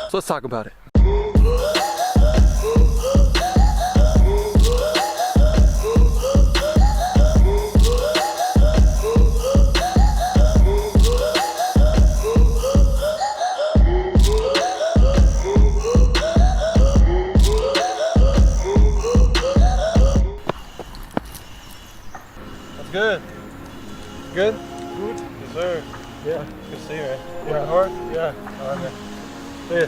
So let's talk about it. Good. Good? Good. Yes, sir. Yeah. Good to see you, man. Yeah, hard? Yeah. All right, man. See ya.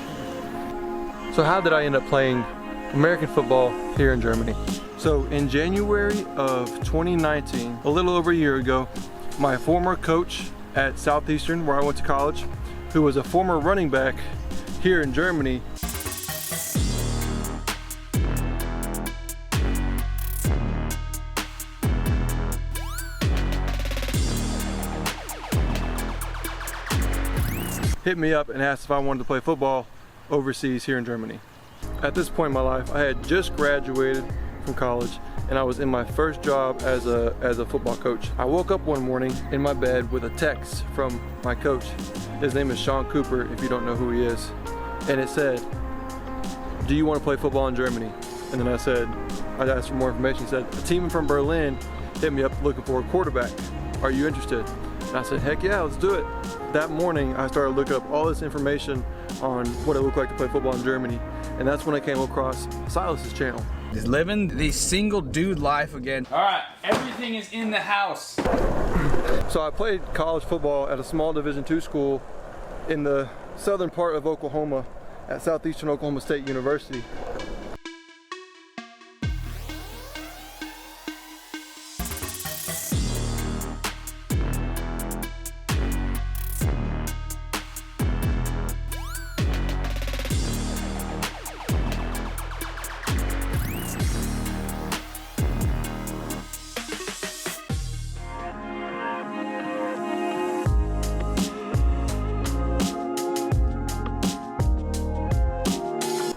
So how did I end up playing American football here in Germany? So in January of 2019, a little over a year ago, my former coach at Southeastern, where I went to college, who was a former running back here in Germany, hit me up and asked if I wanted to play football overseas here in Germany. At this point in my life, I had just graduated from college and I was in my first job as a football coach. I woke up one morning in my bed with a text from my coach. His name is Sean Cooper, if you don't know who he is. And it said, "Do you want to play football in Germany?" And then I asked for more information. He said, "A team from Berlin hit me up looking for a quarterback. Are you interested?" And I said, "Heck yeah, let's do it." That morning, I started looking up all this information on what it looked like to play football in Germany. And that's when I came across Silas's channel. He's living the single dude life again. All right, everything is in the house. So I played college football at a small Division II school in the southern part of Oklahoma at Southeastern Oklahoma State University.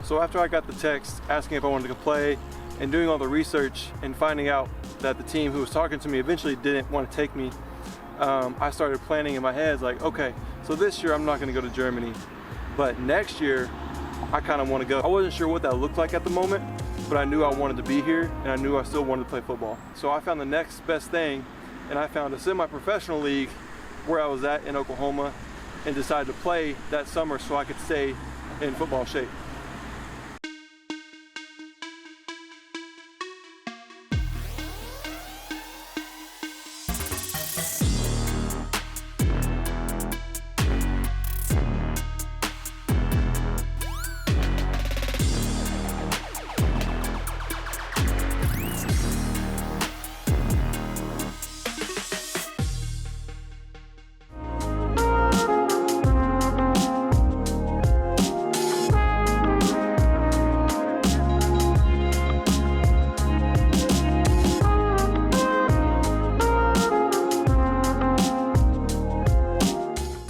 So after I got the text asking if I wanted to play and doing all the research and finding out that the team who was talking to me eventually didn't want to take me, I started planning in my head like, okay, so this year I'm not going to go to Germany, but next year I kind of want to go. I wasn't sure what that looked like at the moment, but I knew I wanted to be here and I knew I still wanted to play football. So I found the next best thing and I found a semi-professional league where I was at in Oklahoma and decided to play that summer so I could stay in football shape.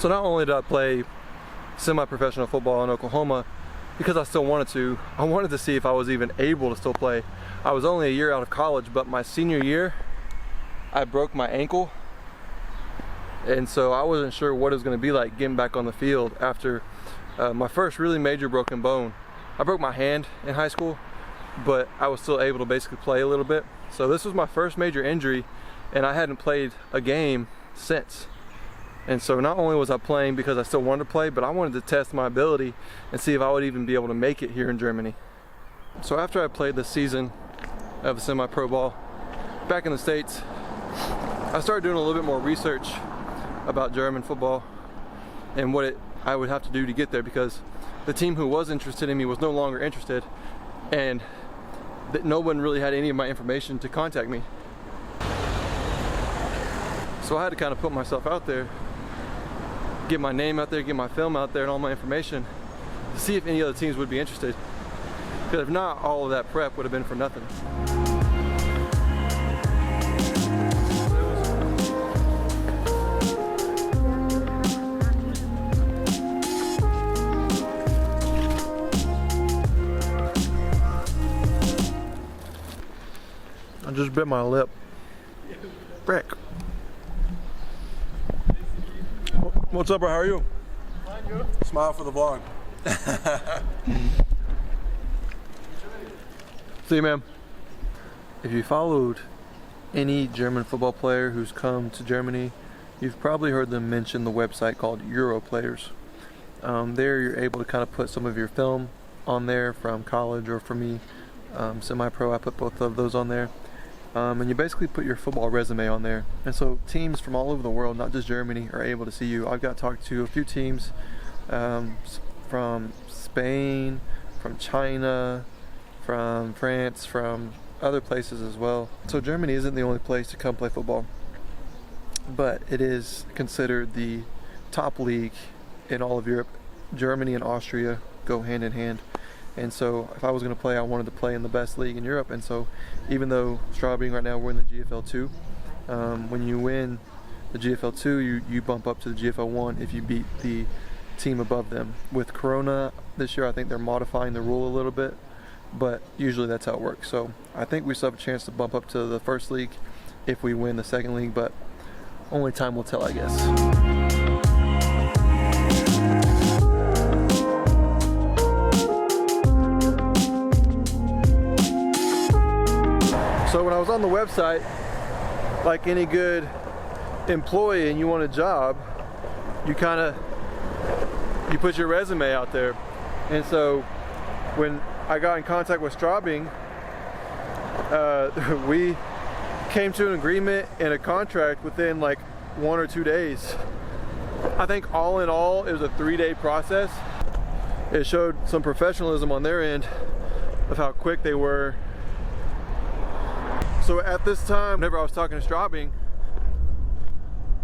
So not only did I play semi-professional football in Oklahoma because I still wanted to, I wanted to see if I was even able to still play. I was only a year out of college, but my senior year, I broke my ankle. And so I wasn't sure what it was going to be like getting back on the field after my first really major broken bone. I broke my hand in high school, but I was still able to basically play a little bit. So this was my first major injury and I hadn't played a game since. And so not only was I playing because I still wanted to play, but I wanted to test my ability and see if I would even be able to make it here in Germany. So after I played the season of semi-pro ball back in the States, I started doing a little bit more research about German football and what I would have to do to get there, because the team who was interested in me was no longer interested and no one really had any of my information to contact me. So I had to kind of put myself out there, get my name out there, get my film out there and all my information to see if any other teams would be interested. Because if not, all of that prep would have been for nothing. I just bit my lip. Frick. What's up, bro? How are you? Fine, you? Smile for the vlog. See you, man. If you followed any German football player who's come to Germany, you've probably heard them mention the website called Europlayers. There you're able to kind of put some of your film on there from college, or for me, semi-pro, I put both of those on there. And you basically put your football resume on there. And so teams from all over the world, not just Germany, are able to see you. I've got to talk to a few teams from Spain, from China, from France, from other places as well. So Germany isn't the only place to come play football, but it is considered the top league in all of Europe. Germany and Austria go hand in hand. And so if I was going to play, I wanted to play in the best league in Europe. And so even though Straubing right now we're in the GFL 2, when you win the GFL 2, you bump up to the GFL 1 if you beat the team above them. With Corona this year, I think they're modifying the rule a little bit, but usually that's how it works. So I think we still have a chance to bump up to the first league if we win the second league, but only time will tell, I guess. So when I was on the website, like any good employee and you want a job, you put your resume out there. And so when I got in contact with Straubing, we came to an agreement and a contract within like 1 or 2 days. I think all in all, it was a 3-day process. It showed some professionalism on their end of how quick they were. So at this time, whenever I was talking to Straubing,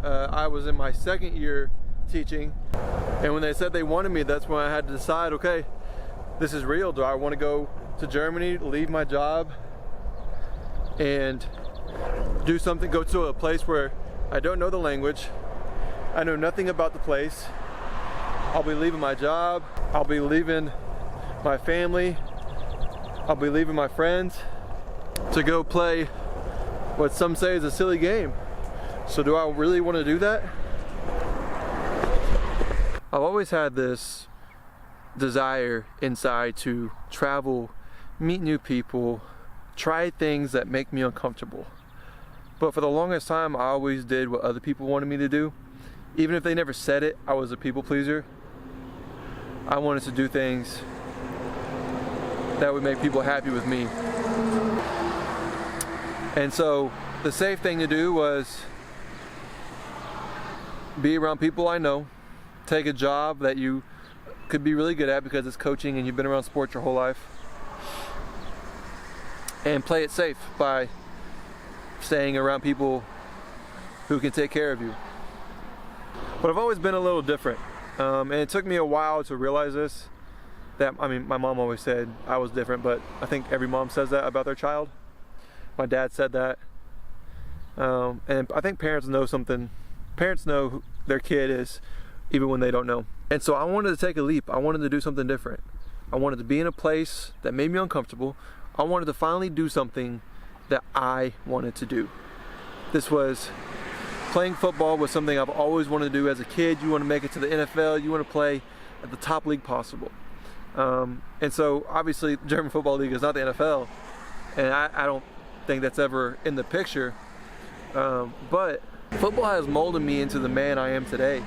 I was in my second year teaching, and when they said they wanted me, that's when I had to decide, okay, this is real. Do I want to go to Germany, leave my job, and do something, go to a place where I don't know the language, I know nothing about the place, I'll be leaving my job, I'll be leaving my family, I'll be leaving my friends, to go play what some say is a silly game. So do I really want to do that? I've always had this desire inside to travel, meet new people, try things that make me uncomfortable. But for the longest time, I always did what other people wanted me to do. Even if they never said it, I was a people pleaser. I wanted to do things that would make people happy with me. And so the safe thing to do was be around people I know, take a job that you could be really good at because it's coaching and you've been around sports your whole life, and play it safe by staying around people who can take care of you. But I've always been a little different, and it took me a while to realize this. My mom always said I was different, but I think every mom says that about their child. My dad said that, and I think parents know something. Parents know who their kid is, even when they don't know. And so I wanted to take a leap. I wanted to do something different. I wanted to be in a place that made me uncomfortable. I wanted to finally do something that I wanted to do. This was playing football was something I've always wanted to do as a kid. You want to make it to the NFL. You want to play at the top league possible. And so obviously the German Football League is not the NFL, and I don't think that's ever in the picture, but football has molded me into the man I am today.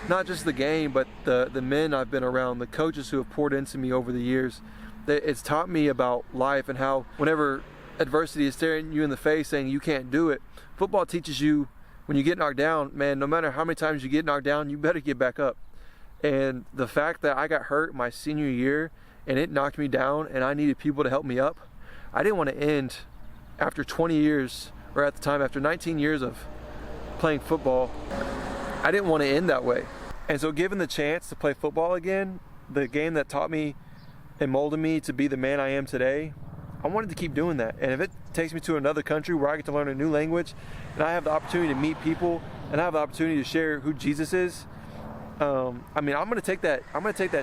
Not just the game, but the men I've been around, the coaches who have poured into me over the years. It's taught me about life and how whenever adversity is staring you in the face saying you can't do it, football teaches you when you get knocked down, man, no matter how many times you get knocked down, you better get back up. And the fact that I got hurt my senior year and it knocked me down and I needed people to help me up, I didn't want to end after 20 years, or at the time after 19 years of playing football, I didn't want to end that way. And so given the chance to play football again, the game that taught me and molded me to be the man I am today, I wanted to keep doing that. And if it takes me to another country where I get to learn a new language and I have the opportunity to meet people and I have the opportunity to share who Jesus is, I'm gonna take that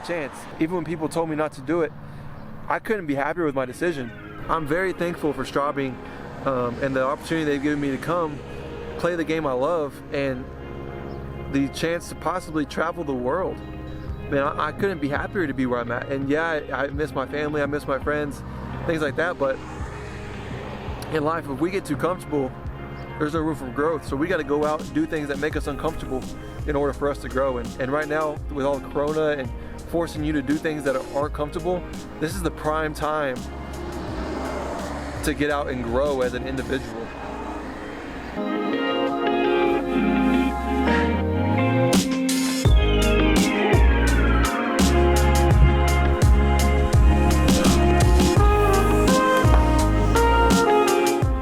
chance. Even when people told me not to do it, I couldn't be happier with my decision. I'm very thankful for Straubing and the opportunity they've given me to come play the game I love and the chance to possibly travel the world. Man, I couldn't be happier to be where I'm at. And yeah, I miss my family, I miss my friends, things like that, but in life, if we get too comfortable, there's no room for growth. So we got to go out and do things that make us uncomfortable in order for us to grow. And right now, with all the corona and forcing you to do things that aren't comfortable, this is the prime time to get out and grow as an individual.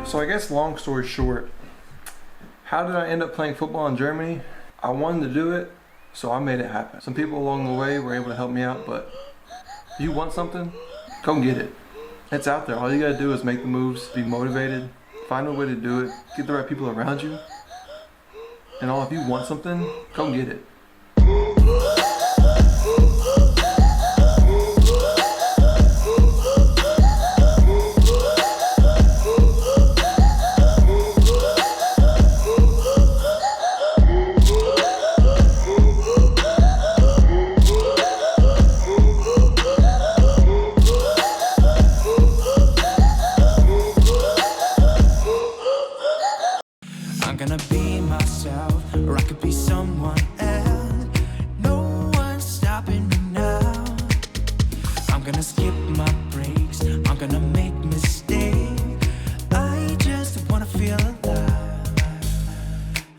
So I guess long story short, how did I end up playing football in Germany? I wanted to do it, so I made it happen. Some people along the way were able to help me out, but if you want something, go get it. It's out there. All you gotta do is make the moves, be motivated, find a way to do it, get the right people around you, and if you want something, go get it. I'm gonna be myself, or I could be someone else. No one's stopping me now. I'm gonna skip my breaks, I'm gonna make